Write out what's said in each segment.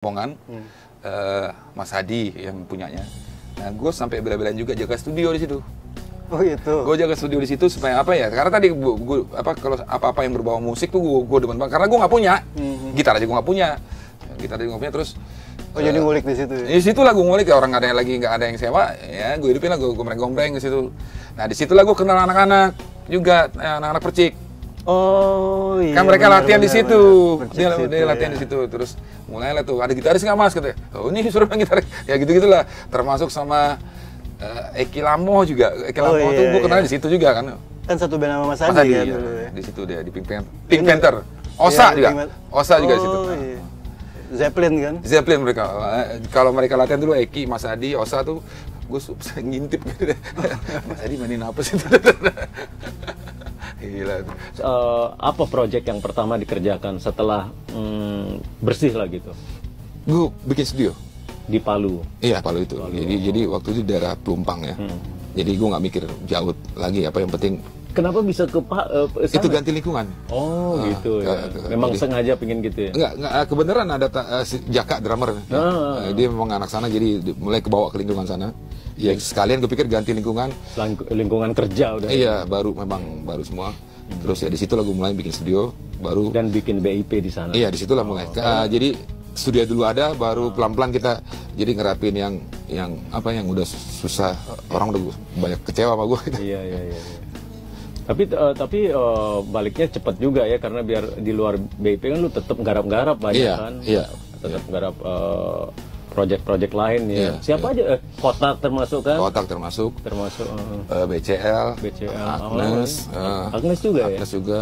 Bongan, Mas Hadi yang punyanya. Nah, gue sampai bela-belain juga jaga studio di situ. Oh gitu. Gue jaga studio di situ supaya apa ya? Karena tadi gue kalau apa-apa yang berbau musik tuh gue demen banget. Karena gue nggak punya, gitar aja gue nggak punya, terus. Oh jadi ngulik di situ ya? Di situ lah gue ngulik ya, orang nggak ada yang sewa, ya gue hidupin lah, gue gombreng-gombreng di situ. Nah di situ lah gue kenal anak-anak juga, anak-anak percik. Oh iya. Kan mereka latihan di situ, dia ya. latihan di situ, terus mulailah tuh ada gitaris nggak mas, katanya. Oh ini suruh main gitaris, ya gitu-gitulah. Termasuk sama Eki Lamo juga, tuh gue kenal di situ juga kan. Kan satu band sama Mas Hadi kan ya. dulu ya. Di situ dia di Pink Panther, Osa juga, Osa juga di situ. Iya. Zeppelin kan? Zeppelin mereka. Kalau mereka latihan dulu Eki, Mas Hadi, Osa tuh gue ngintip gitu deh. Mas Hadi mainin apa sih? Gila. Apa proyek yang pertama dikerjakan setelah bersih lah gitu? Gue bikin studio di Palu. Iya, Palu itu. Jadi waktu itu daerah Pelumpang ya. Jadi gue nggak mikir jauh lagi, apa yang penting. Kenapa bisa ke itu ganti lingkungan. Oh gitu ya. Memang jadi, sengaja pengen gitu ya? Enggak, kebenaran ada Jaka drummer. Dia memang anak sana, jadi mulai kebawa ke lingkungan sana. Ya sekalian gue pikir ganti lingkungan. Lingkungan kerja udah. Iya, baru semua. Terus ya di situ lah gue mulai bikin studio baru. Dan bikin BIP di sana. Iya, di situlah mulai. Jadi studio dulu ada, baru pelan-pelan kita jadi ngerapin yang udah susah, orang udah banyak kecewa sama gue. Iya. Tapi baliknya cepat juga ya, karena biar di luar BIP kan lu tetap garap-garap banyak kan. Iya. Tetap garap project-project lain ya. Iya, Siapa aja? Kotak termasuk kan? Kotak termasuk. BCL, Agnes. Agnes juga ya? Agnes juga,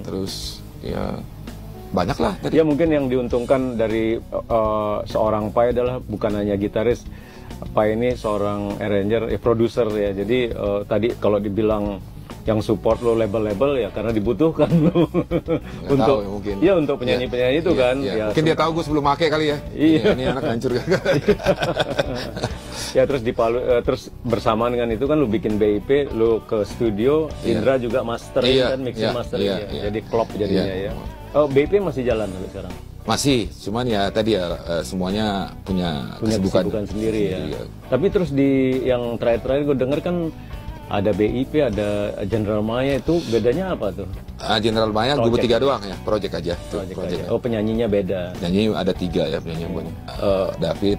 terus ya banyak lah tadi. Ya mungkin yang diuntungkan dari seorang Pai adalah bukan hanya gitaris. Pai ini seorang arranger, produser ya. Jadi tadi kalau dibilang yang support lo label-label ya karena dibutuhkan lo untuk tahu, mungkin. Ya untuk penyanyi-penyanyi itu kan. Iya. Ya, mungkin dia tahu gue sebelum make kali ya. Iya. Ini anak hancur kan. Ya terus di Palu, terus bersamaan dengan itu kan lu bikin BIP, lu ke studio, Indra juga mastering kan, mixing mastering ya. Jadi klop jadinya ya. Oh, BIP masih jalan sampai sekarang? Masih, cuman ya tadi ya semuanya punya kesibukan sendiri ya. Tapi terus di yang terakhir gue denger kan ada BIP, ada General Maya, itu bedanya apa tuh? General Maya gue bertiga doang ya, project aja. Oh penyanyinya beda? Penyanyi ada 3 ya penyanyi yang David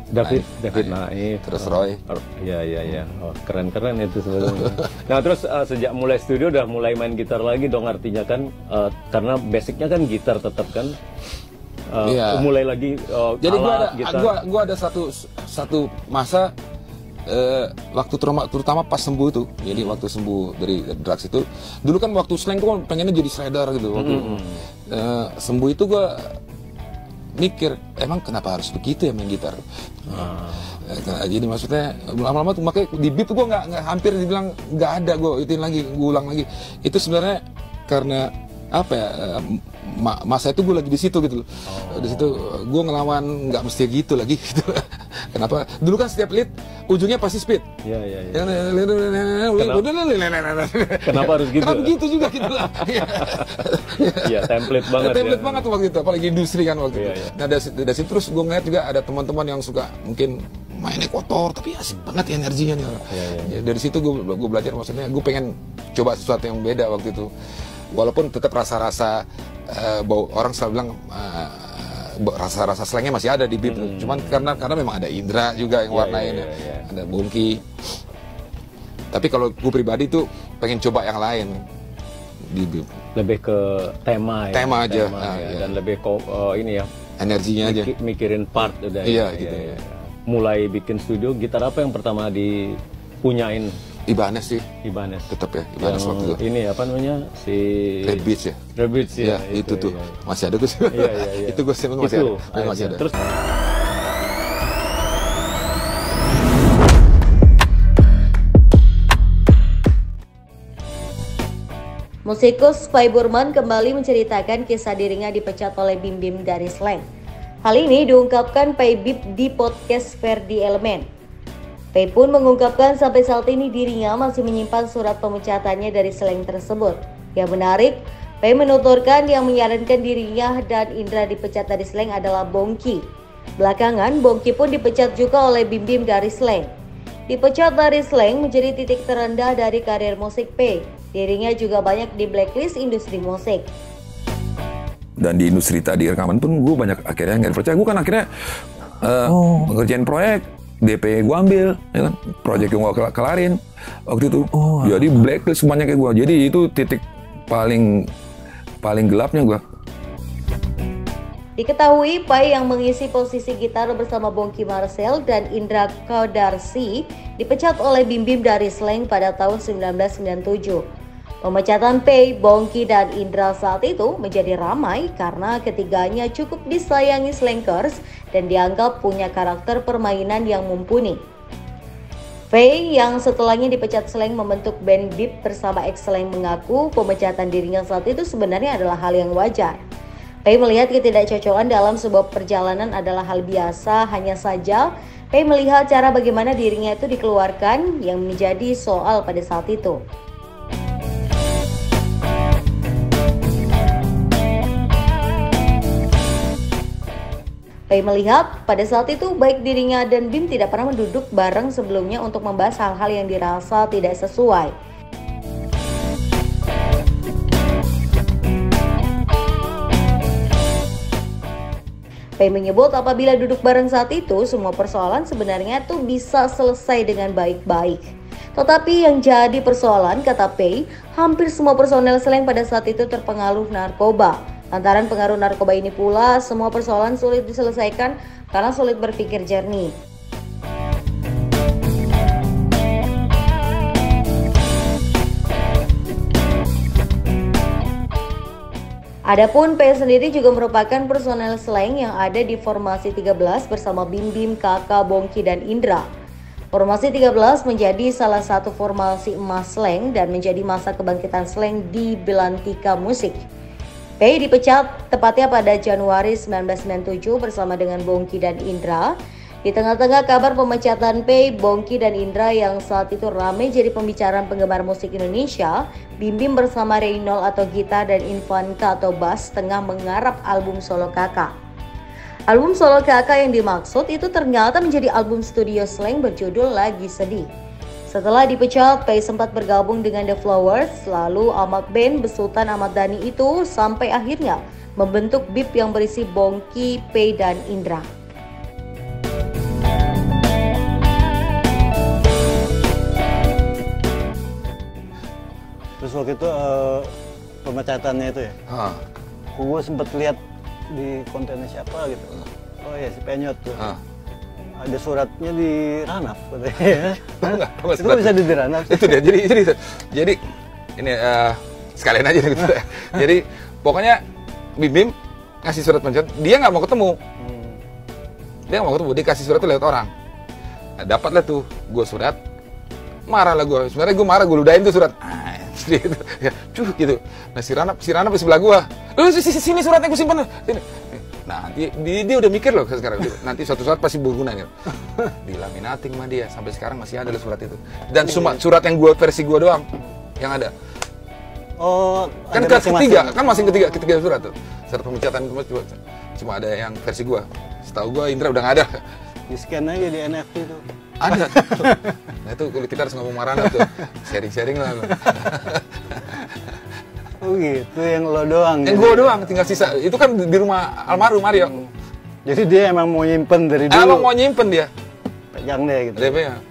Naif, terus Roy. Iya. Oh, keren-keren itu sebenarnya. Nah terus sejak mulai studio udah mulai main gitar lagi dong, artinya kan karena basicnya kan gitar tetap kan. Mulai lagi jadi gue ada satu masa waktu terutama pas sembuh itu, jadi waktu sembuh dari drugs itu, dulu kan waktu slang gue pengennya jadi shredder gitu. Waktu sembuh itu gue mikir emang kenapa harus begitu ya main gitar. Jadi maksudnya lama-lama tuh makanya di beat gue nggak hampir dibilang nggak ada, gue ulang lagi. Itu sebenarnya karena apa ya, masa itu gue lagi di situ gitu loh. Di situ gue ngelawan nggak mesti gitu lagi gitu. Kenapa? Dulu kan setiap lead ujungnya pasti speed. Iya. Kenapa harus gitu? Kenapa gitu juga gitu lah. Iya, template banget. Template banget waktu itu, apalagi industri kan waktu itu. Nah dari situ terus gue ngeliat juga ada teman-teman yang suka mungkin mainnya kotor tapi asik banget energinya nih. Dari situ gue belajar, maksudnya gue pengen coba sesuatu yang beda waktu itu. Walaupun tetap rasa-rasa bau, orang selalu bilang rasa-rasa slangnya masih ada di beat, cuman karena memang ada Indra juga yang warnain, ada Bungki. Tapi kalau gue pribadi tuh pengen coba yang lain di beat. Lebih ke tema ya. Tema aja. Dan lebih ke ini ya. Energinya aja. Mikirin part udah. Iya gitu. Mulai bikin studio, gitar apa yang pertama dipunyain? Ibanez sih. Ibanez. Tetap ya, Ibanez waktu itu. Ini apa namanya? Si Red Beach ya? Red Beach ya. Itu tuh. Masih ada gue sih. Iya. Itu gue sih masih ada. Terus musikus Pai Burman kembali menceritakan kisah dirinya dipecat oleh Bim Bim dari Slang. Hal ini diungkapkan Pai Bip di podcast Ferdi Elemen. Pai pun mengungkapkan sampai saat ini dirinya masih menyimpan surat pemecatannya dari Slang tersebut. Yang menarik, Pai menuturkan yang menyarankan dirinya dan Indra dipecat dari Slang adalah Bongki. Belakangan, Bongki pun dipecat juga oleh Bim Bim dari Slank. Dipecat dari Slank menjadi titik terendah dari karir musik Pay. Dirinya juga banyak di blacklist industri musik. Dan di industri tadi rekaman pun gue banyak akhirnya nggak percaya. Gue kan akhirnya ngerjain proyek, DP gue ambil, ya kan? Proyek yang gue kelarin waktu itu. Jadi blacklist semuanya kayak gue. Jadi itu titik paling gelapnya gue. Diketahui Pai yang mengisi posisi gitar bersama Bongki Marcel dan Indra Kaudarsi dipecat oleh Bim Bim dari Slank pada tahun 1997. Pemecatan Pai, Bongki, dan Indra saat itu menjadi ramai karena ketiganya cukup disayangi Slankers dan dianggap punya karakter permainan yang mumpuni. Pai yang setelahnya dipecat Slank membentuk band Bip bersama ex-Slank mengaku pemecatan dirinya saat itu sebenarnya adalah hal yang wajar. Pai melihat ketidakcocokan dalam sebuah perjalanan adalah hal biasa, hanya saja Pai melihat cara bagaimana dirinya itu dikeluarkan yang menjadi soal pada saat itu. Pai melihat pada saat itu baik dirinya dan Bim tidak pernah menduduk bareng sebelumnya untuk membahas hal-hal yang dirasa tidak sesuai. Pai menyebut apabila duduk bareng saat itu, semua persoalan sebenarnya tuh bisa selesai dengan baik-baik. Tetapi yang jadi persoalan, kata Pai, hampir semua personel Slank pada saat itu terpengaruh narkoba. Lantaran pengaruh narkoba ini pula, semua persoalan sulit diselesaikan karena sulit berpikir jernih. Adapun Pai sendiri juga merupakan personel Slank yang ada di formasi 13 bersama Bim Bim, Kakak, Bongki, dan Indra. Formasi 13 menjadi salah satu formasi emas Slank dan menjadi masa kebangkitan Slank di belantika musik. Pai dipecat tepatnya pada Januari 1997 bersama dengan Bongki dan Indra. Di tengah-tengah kabar pemecatan Pai, Bongki, dan Indra yang saat itu ramai jadi pembicaraan penggemar musik Indonesia, Bim Bim bersama Reynolds atau gitar dan Infanta atau bass tengah menggarap album solo Kakak. Album solo Kakak yang dimaksud itu ternyata menjadi album studio Slank berjudul Lagi Sedih. Setelah dipecat, Pai sempat bergabung dengan The Flowers, lalu Ahmad Band besutan Ahmad Dhani itu sampai akhirnya membentuk Bip yang berisi Bongki, Pai, dan Indra. Terus waktu itu pemecatannya itu ya, gue sempat lihat di kontennya siapa gitu. Oh ya, si Penyot tuh. Ada suratnya di Ranaf katanya. Itu bisa di Ranaf. Itu dia. Jadi ini sekalian aja gitu. Jadi pokoknya Bim Bim ngasih surat pencet, dia nggak mau ketemu. Dia nggak mau ketemu, dia kasih surat itu lewat orang. Nah, dapatlah tuh gue surat, marah lah gue. Sebenarnya gue marah, gue ludahin tuh surat. Gitu. Ya, gitu. Nah si Ranaf di sebelah gue. Sini suratnya gue simpan. Sini. Nah, dia udah mikir loh sekarang. Nanti suatu saat pasti berguna gitu. Dilaminating sama dia. Sampai sekarang masih ada surat itu. Dan cuma surat yang versi gue doang yang ada. Oh, kan ketiga surat tuh. Surat pemecatan cuma ada yang versi gue. Setahu gue Indra udah nggak ada. Di scan aja di NFT tuh. Ada. Nah itu kita harus ngomong Marana tuh. Sharing lah. Oh gitu, yang lo doang. Yang gue doang, tinggal sisa. Itu kan di rumah almarhum Mario. Jadi dia emang mau nyimpen dari dulu. Emang mau nyimpen dia. Pegang deh gitu. DP-nya.